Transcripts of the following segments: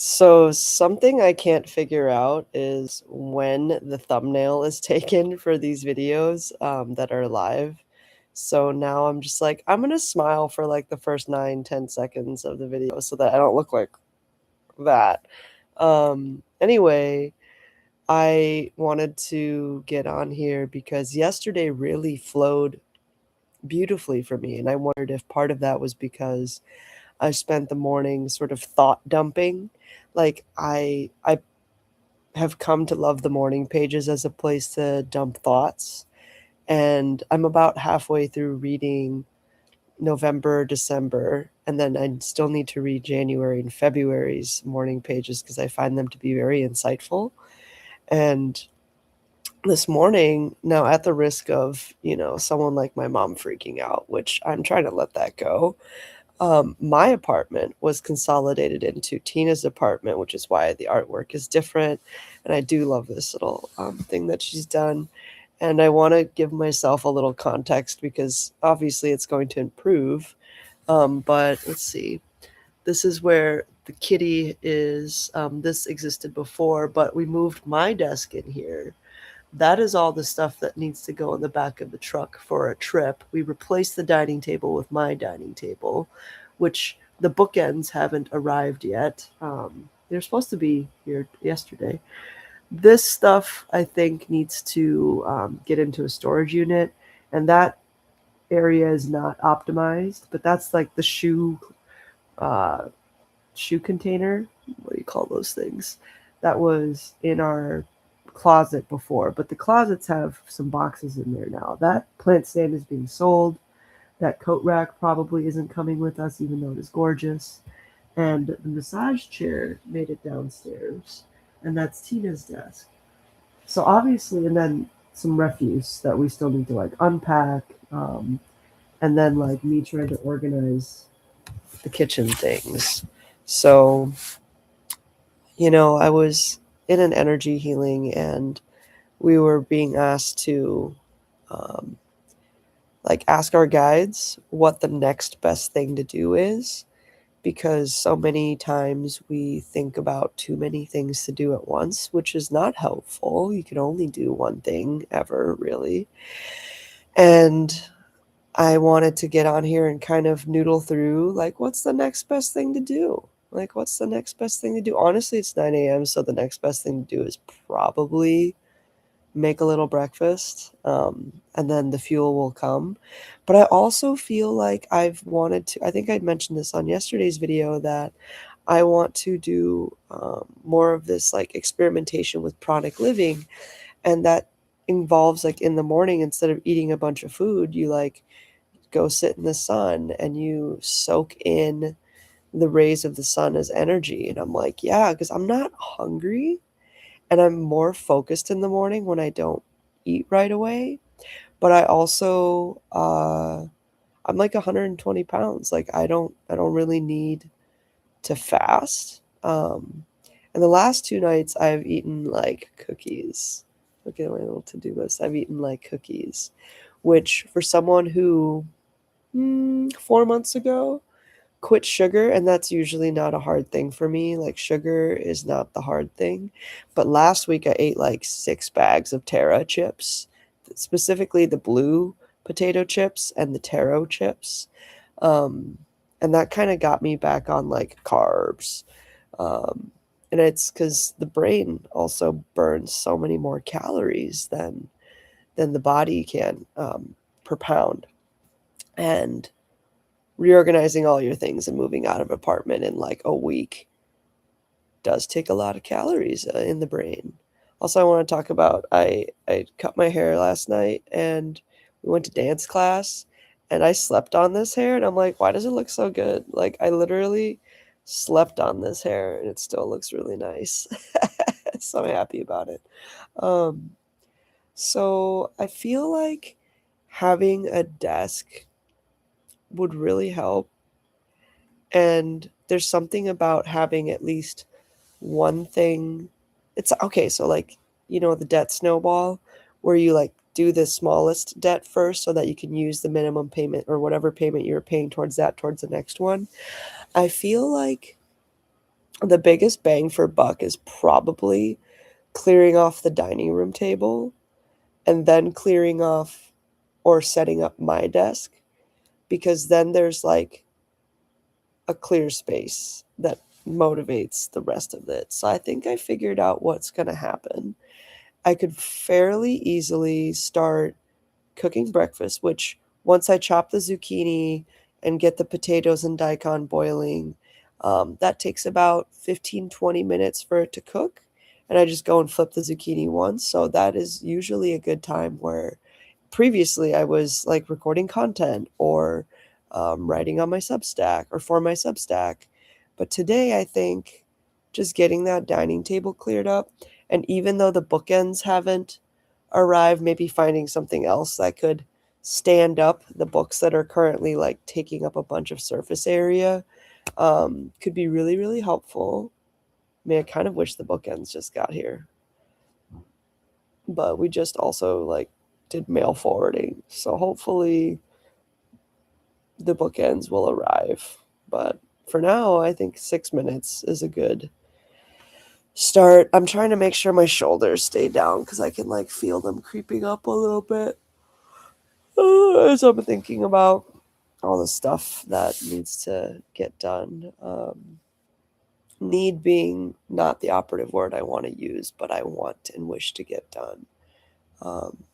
So something I can't figure out is when the thumbnail is taken for these videos that are live. So now I'm just like, I'm gonna smile for like the first 9, 10 seconds of the video so that I don't look like that. Anyway, I wanted to get on here because yesterday really flowed beautifully for me, and I wondered if part of that was because I spent the morning sort of thought dumping. Like I have come to love the morning pages as a place to dump thoughts. And I'm about halfway through reading November, December, and then I still need to read January and February's morning pages because I find them to be very insightful. And this morning, now at the risk of, someone like my mom freaking out, which I'm trying to let that go, my apartment was consolidated into Tina's apartment, which is why the artwork is different. And I do love this little thing that she's done. And I want to give myself a little context because obviously it's going to improve. But let's see. This is where the kitty is. This existed before, but we moved my desk in here. That is all the stuff that needs to go in the back of the truck for a trip. We replaced the dining table with my dining table, which the bookends haven't arrived yet. They're supposed to be here yesterday. This stuff, I think, needs to get into a storage unit, and that area is not optimized, but that's like the uh, shoe container. What do you call those things? That was in our closet before, but the closets have some boxes in there now. That plant stand is being sold. That coat rack probably isn't coming with us, even though it is gorgeous. And the massage chair made it downstairs, and that's Tina's desk. So obviously, and then some refuse that we still need to like unpack, and then like me trying to organize the kitchen things. So I was in an energy healing and we were being asked to um, like ask our guides what the next best thing to do is because so many times we think about too many things to do at once, which is not helpful. You can only do one thing ever, really. And I wanted to get on here and kind of noodle through like, what's the next best thing to do? Like, what's the next best thing to do? Honestly, it's 9 a.m., so the next best thing to do is probably make a little breakfast, and then the fuel will come. But I also feel like I've wanted to, I think I mentioned this on yesterday's video, that I want to do more of this like experimentation with pranic living. And that involves like in the morning, instead of eating a bunch of food, you like go sit in the sun and you soak in the rays of the sun as energy. And I'm like, yeah, because I'm not hungry and I'm more focused in the morning when I don't eat right away. But I also I'm like 120 pounds. Like I don't really need to fast. And the last 2 nights I've eaten like cookies. Look at my little to-do list. I've eaten like cookies, which for someone who 4 months ago quit sugar, and that's usually not a hard thing for me. Like sugar is not the hard thing. But last week I ate like 6 bags of Terra chips, specifically the blue potato chips and the taro chips. Um, and that kind of got me back on like carbs. Um, and it's because the brain also burns so many more calories than the body can per pound. And reorganizing all your things and moving out of apartment in like a week does take a lot of calories in the brain. Also, I want to talk about I cut my hair last night and we went to dance class and I slept on this hair and I'm like, why does it look so good? Like I literally slept on this hair and it still looks really nice. So I'm happy about it. Um, so I feel like having a desk would really help. And there's something about having at least one thing. It's okay. So, like, the debt snowball where you like do the smallest debt first so that you can use the minimum payment or whatever payment you're paying towards that towards the next one. I feel like The biggest bang for buck is probably clearing off the dining room table and then clearing off or setting up my desk, because then there's like a clear space that motivates the rest of it. So I think I figured out what's going to happen. I could fairly easily start cooking breakfast, which once I chop the zucchini and get the potatoes and daikon boiling, that takes about 15-20 minutes for it to cook. And I just go and flip the zucchini once. So that is usually a good time where previously I was like recording content or writing on my Substack or for my Substack. But today I think just getting that dining table cleared up, and even though the bookends haven't arrived, maybe finding something else that could stand up the books that are currently like taking up a bunch of surface area, could be really, really helpful. I mean, I kind of wish the bookends just got here, but we just also like did mail forwarding. So hopefully the bookends will arrive. But for now, I think 6 minutes is a good start. I'm trying to make sure my shoulders stay down because I can like feel them creeping up a little bit as I'm thinking about all the stuff that needs to get done. Need being not the operative word I want to use, but I want and wish to get done. Um,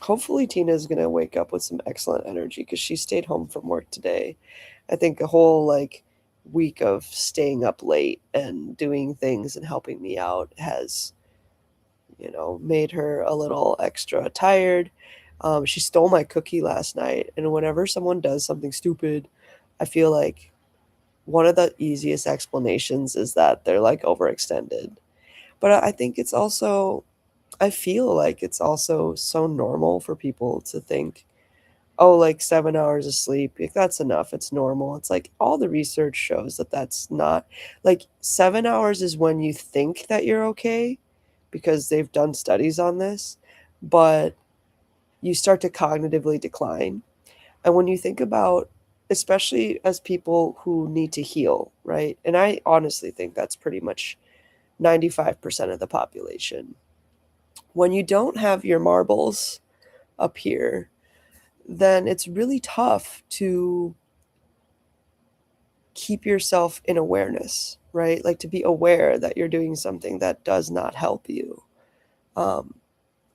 Hopefully Tina is going to wake up with some excellent energy because she stayed home from work today. I think a whole like week of staying up late and doing things and helping me out has, made her a little extra tired. She stole my cookie last night, and whenever someone does something stupid, I feel like one of the easiest explanations is that they're like overextended. But I think it's also, I feel like it's also so normal for people to think, oh, like 7 hours of sleep, if that's enough, it's normal. It's like all the research shows that that's not, like 7 hours is when you think that you're okay because they've done studies on this, but you start to cognitively decline. And when you think about, especially as people who need to heal, right? And I honestly think that's pretty much 95% of the population. When you don't have your marbles up here, then it's really tough to keep yourself in awareness, right? Like to be aware that you're doing something that does not help you. Um,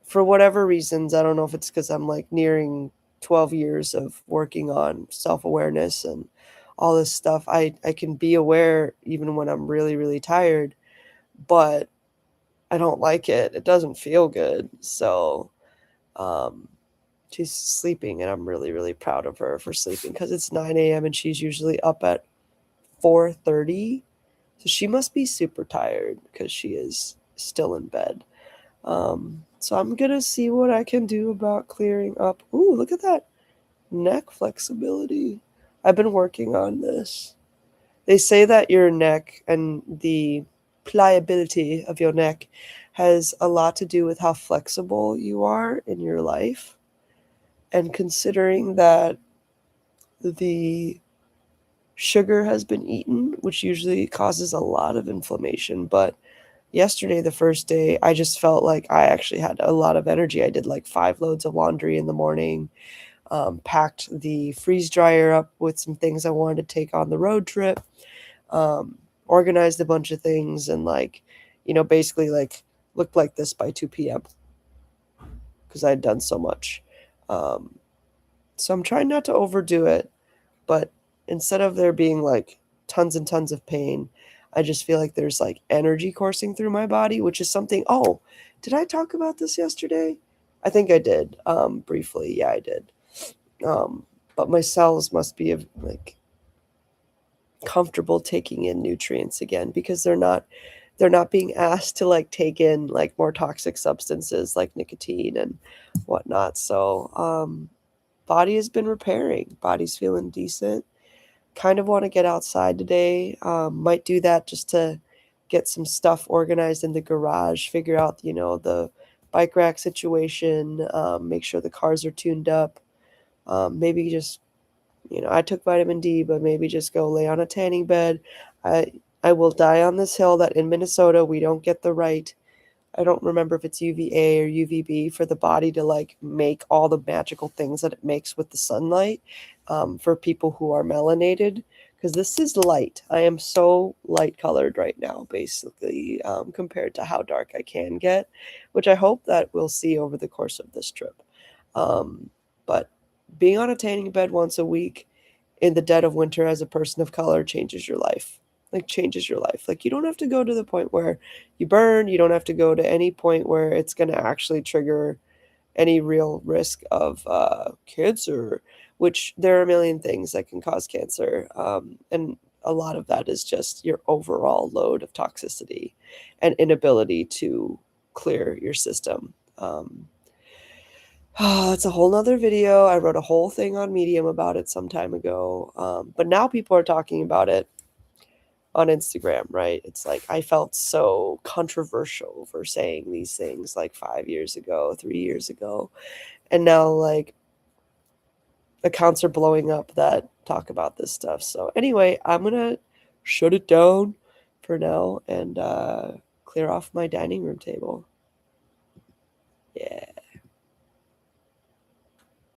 for whatever reasons, I don't know if it's because I'm like nearing 12 years of working on self awareness and all this stuff. I can be aware even when I'm really, really tired, but I don't like it. It doesn't feel good. So, um, she's sleeping, and I'm really, really proud of her for sleeping because it's 9 a.m. and she's usually up at 4:30. So she must be super tired because she is still in bed. So I'm gonna see what I can do about clearing up. Ooh, look at that neck flexibility. I've been working on this. They say that your neck and the pliability of your neck has a lot to do with how flexible you are in your life. And considering that the sugar has been eaten, which usually causes a lot of inflammation, but yesterday, the first day, I just felt like I actually had a lot of energy. I did like 5 loads of laundry in the morning, packed the freeze dryer up with some things I wanted to take on the road trip, organized a bunch of things, and like, basically like looked like this by 2 p.m. because I had done so much. Um, so I'm trying not to overdo it, but instead of there being like tons and tons of pain, I just feel like there's like energy coursing through my body, which is something. Oh, did I talk about this yesterday? I think I did, briefly. Yeah, I did. Um, but my cells must be like comfortable taking in nutrients again because they're not being asked to like take in like more toxic substances like nicotine and whatnot. So body has been repairing. Body's feeling decent. Kind of want to get outside today. Might do that just to get some stuff organized in the garage, figure out, the bike rack situation, make sure the cars are tuned up, maybe just I took vitamin D, but maybe just go lay on a tanning bed. I will die on this hill that in Minnesota we don't get the right, I don't remember if it's UVA or UVB, for the body to like make all the magical things that it makes with the sunlight, for people who are melanated. Because this is light. I am so light colored right now, basically, compared to how dark I can get, which I hope that we'll see over the course of this trip. Um, but being on a tanning bed once a week in the dead of winter as a person of color changes your life. Like, changes your life. Like, you don't have to go to the point where you burn. You don't have to go to any point where it's going to actually trigger any real risk of cancer, which there are a million things that can cause cancer. And a lot of that is just your overall load of toxicity and inability to clear your system. It's a whole nother video. I wrote a whole thing on Medium about it some time ago. But now people are talking about it on Instagram, right? It's like I felt so controversial for saying these things like 5 years ago, 3 years ago. And now, like, accounts are blowing up that talk about this stuff. So, anyway, I'm going to shut it down for now and clear off my dining room table.